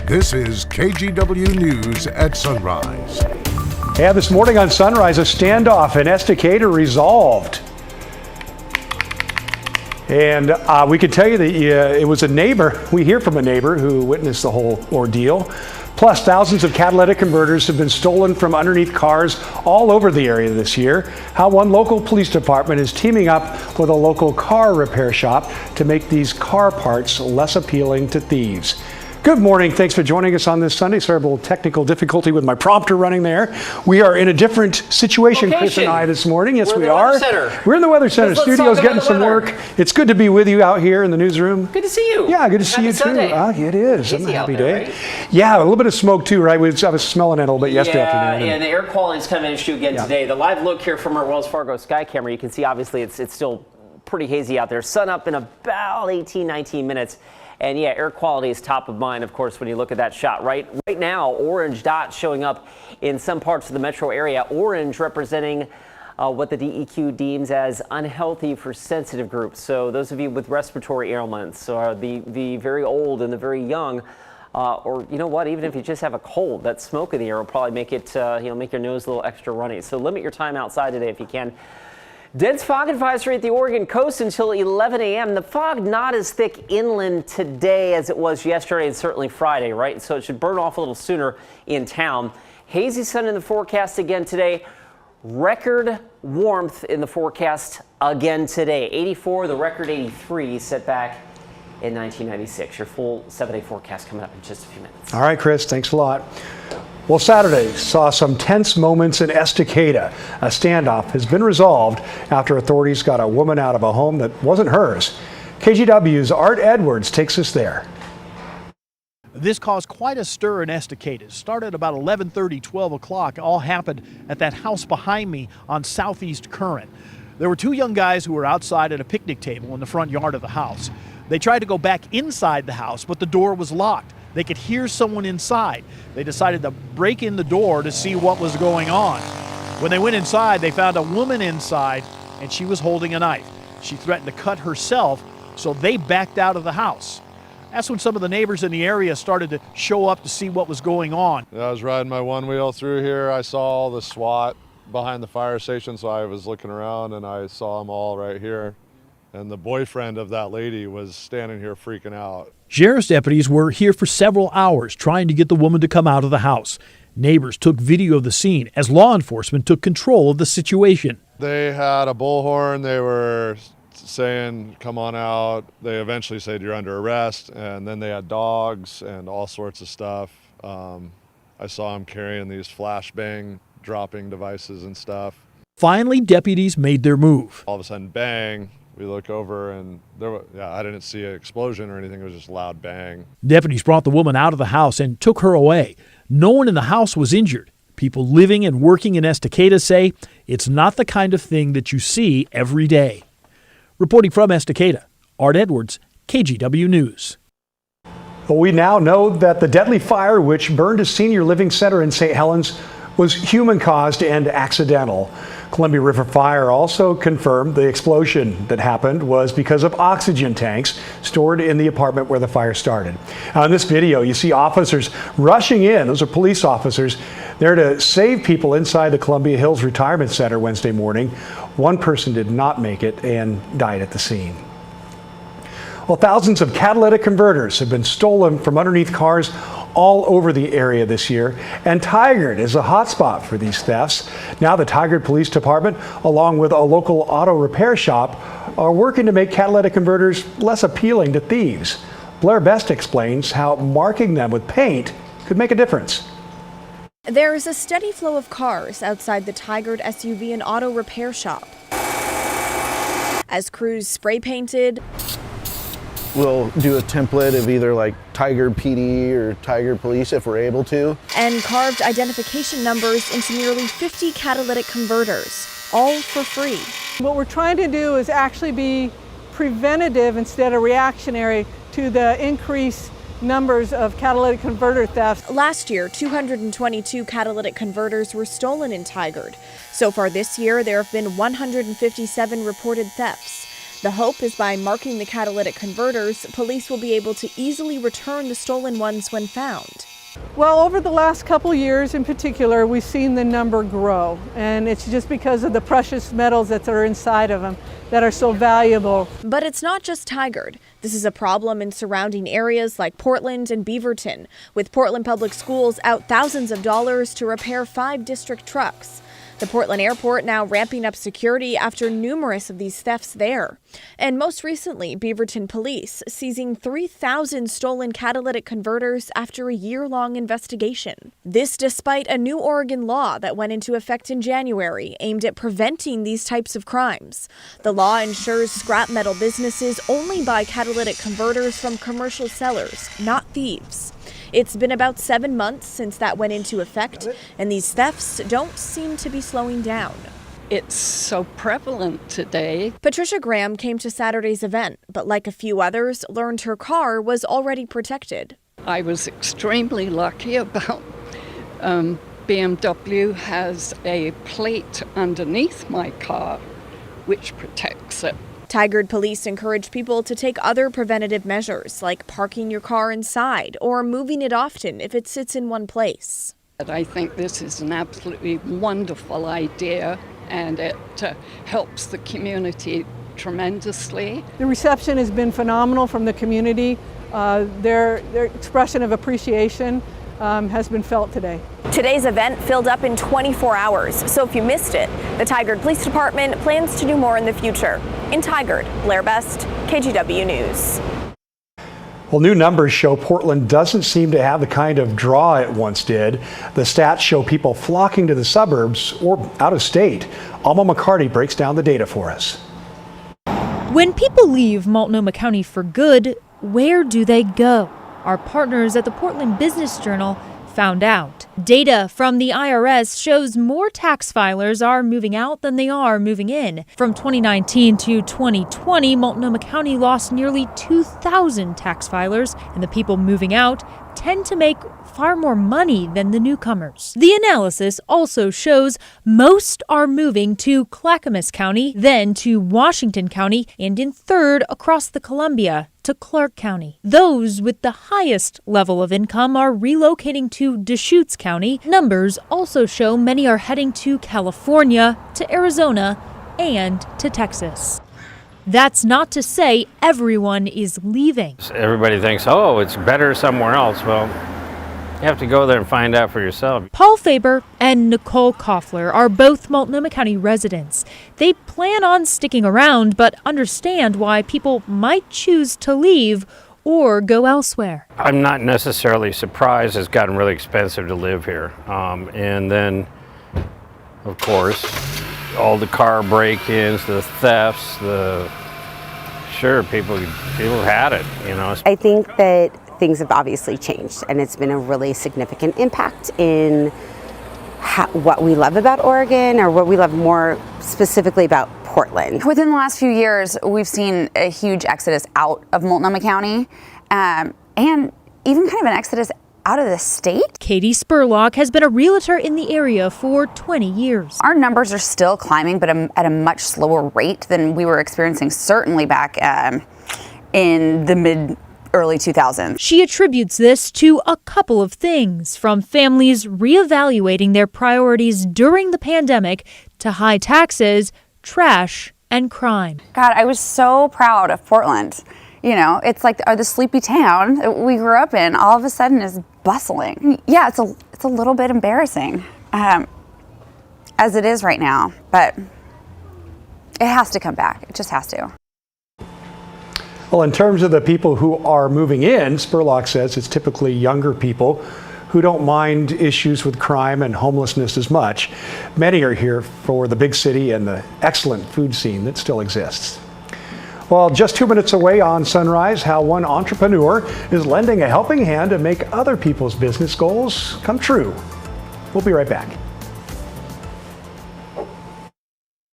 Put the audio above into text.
This is KGW News at Sunrise. Yeah, this morning on Sunrise, a standoff in Estacada resolved. And we can tell you that it was a neighbor. We hear from a neighbor who witnessed the whole ordeal. Plus, thousands of catalytic converters have been stolen from underneath cars all over the area this year. How one local police department is teaming up with a local car repair shop to make these car parts less appealing to thieves. Good morning. Thanks for joining us on this Sunday. Sorry, a little technical difficulty with my prompter running there. We are in a different situation, Chris and I, this morning. Yes, we are. We're in the Weather Center. Studio's getting some work. It's good to be with you out here in the newsroom. Good to see you. Yeah, good to see you too. It is. I'm a happy day. Yeah, a little bit of smoke too, right? I was smelling it a little bit yesterday afternoon. Yeah, the air quality is kind of an issue again today. The live look here from our Wells Fargo sky camera, you can see obviously it's still pretty hazy out there. Sun up in about 19 minutes. And yeah, air quality is top of mind, of course, when you look at that shot. Right now, orange dots showing up in some parts of the metro area. Orange representing what the DEQ deems as unhealthy for sensitive groups. So those of you with respiratory ailments, the very old and the very young, or you know what, even if you just have a cold, that smoke in the air will probably make it, make your nose a little extra runny. So limit your time outside today if you can. Dense fog advisory at the Oregon coast until 11 a.m. The fog not as thick inland today as it was yesterday and certainly Friday, right? So it should burn off a little sooner in town. Hazy sun in the forecast again today. Record warmth in the forecast again today. 84, the record 83 set back in 1996. Your full 7-day forecast coming up in just a few minutes. All right, Chris, thanks a lot. Well, Saturday saw some tense moments in Estacada. A standoff has been resolved after authorities got a woman out of a home that wasn't hers. KGW's Art Edwards takes us there. This caused quite a stir in Estacada. It started about 11:30, 12 o'clock. It all happened at that house behind me on Southeast Current. There were two young guys who were outside at a picnic table in the front yard of the house. They tried to go back inside the house, but the door was locked. They could hear someone inside. They decided to break in the door to see what was going on. When they went inside, they found a woman inside, and she was holding a knife. She threatened to cut herself, so they backed out of the house. That's when some of the neighbors in the area started to show up to see what was going on. I was riding my one wheel through here. I saw all the SWAT behind the fire station, so I was looking around, and I saw them all right here. And the boyfriend of that lady was standing here freaking out. Sheriff's deputies were here for several hours trying to get the woman to come out of the house. Neighbors took video of the scene as law enforcement took control of the situation. They had a bullhorn. They were saying, come on out. They eventually said, you're under arrest. And then they had dogs and all sorts of stuff. I saw them carrying these flashbang dropping devices and stuff. Finally, deputies made their move. All of a sudden, bang. We look over and I didn't see an explosion or anything. It was just a loud bang. Deputies brought the woman out of the house and took her away. No one in the house was injured. People living and working in Estacada say it's not the kind of thing that you see every day. Reporting from Estacada, Art Edwards, KGW News. Well, we now know that the deadly fire which burned a senior living center in St. Helens was human-caused and accidental. Columbia River Fire also confirmed the explosion that happened was because of oxygen tanks stored in the apartment where the fire started. Now, in this video, you see officers rushing in. Those are police officers there to save people inside the Columbia Hills Retirement Center Wednesday morning. One person did not make it and died at the scene. Well, thousands of catalytic converters have been stolen from underneath cars all over the area this year, and Tigard is a hotspot for these thefts. Now the Tigard Police Department, along with a local auto repair shop, are working to make catalytic converters less appealing to thieves. Blair Best explains how marking them with paint could make a difference. There is a steady flow of cars outside the Tigard SUV and auto repair shop. As crews spray painted, we'll do a template of either like Tigard PD or Tigard Police if we're able to. And carved identification numbers into nearly 50 catalytic converters, all for free. What we're trying to do is actually be preventative instead of reactionary to the increased numbers of catalytic converter thefts. Last year, 222 catalytic converters were stolen in Tigard. So far this year, there have been 157 reported thefts. The hope is by marking the catalytic converters, police will be able to easily return the stolen ones when found. Well, over the last couple years in particular, we've seen the number grow, and it's just because of the precious metals that are inside of them that are so valuable. But it's not just Tigard. This is a problem in surrounding areas like Portland and Beaverton, with Portland Public Schools out thousands of dollars to repair 5 district trucks. The Portland Airport now ramping up security after numerous of these thefts there. And most recently, Beaverton police seizing 3,000 stolen catalytic converters after a year-long investigation. This despite a new Oregon law that went into effect in January aimed at preventing these types of crimes. The law ensures scrap metal businesses only buy catalytic converters from commercial sellers, not thieves. It's been about 7 months since that went into effect, and these thefts don't seem to be slowing down. It's so prevalent today. Patricia Graham came to Saturday's event, but like a few others, learned her car was already protected. I was extremely lucky about BMW has a plate underneath my car which protects it. Tigard police encourage people to take other preventative measures, like parking your car inside or moving it often if it sits in one place. I think this is an absolutely wonderful idea, and it helps the community tremendously. The reception has been phenomenal from the community. Their expression of appreciation has been felt today. Today's event filled up in 24 hours, so if you missed it, the Tigard Police Department plans to do more in the future. In Tigard, Blair Best, KGW News. Well, new numbers show Portland doesn't seem to have the kind of draw it once did. The stats show people flocking to the suburbs or out of state. Alma McCarty breaks down the data for us. When people leave Multnomah County for good, where do they go? Our partners at the Portland Business Journal found out. Data from the IRS shows more tax filers are moving out than they are moving in. From 2019 to 2020, Multnomah County lost nearly 2,000 tax filers, and the people moving out tend to make far more money than the newcomers. The analysis also shows most are moving to Clackamas County, then to Washington County, and in third across the Columbia to Clark County. Those with the highest level of income are relocating to Deschutes County. Numbers also show many are heading to California, to Arizona, and to Texas. That's not to say everyone is leaving. Everybody thinks, oh, it's better somewhere else. Well, you have to go there and find out for yourself. Paul Faber and Nicole Koffler are both Multnomah County residents. They plan on sticking around, but understand why people might choose to leave or go elsewhere. I'm not necessarily surprised. It's gotten really expensive to live here. And then, of course, all the car break-ins, the thefts, sure, people had it, you know. I think that things have obviously changed, and it's been a really significant impact in what we love about Oregon, or what we love more specifically about Portland. Within the last few years, we've seen a huge exodus out of Multnomah County, and even kind of an exodus out of the state. Katie Spurlock has been a realtor in the area for 20 years. Our numbers are still climbing, but at a much slower rate than we were experiencing certainly back in the early 2000s. She attributes this to a couple of things, from families reevaluating their priorities during the pandemic to high taxes, trash, and crime. God, I was so proud of Portland. You know, it's like the sleepy town that we grew up in all of a sudden is bustling. Yeah, it's a little bit embarrassing as it is right now, but it has to come back. It just has to. Well, in terms of the people who are moving in, Spurlock says it's typically younger people who don't mind issues with crime and homelessness as much. Many are here for the big city and the excellent food scene that still exists. Well, just 2 minutes away on Sunrise, how one entrepreneur is lending a helping hand to make other people's business goals come true. We'll be right back.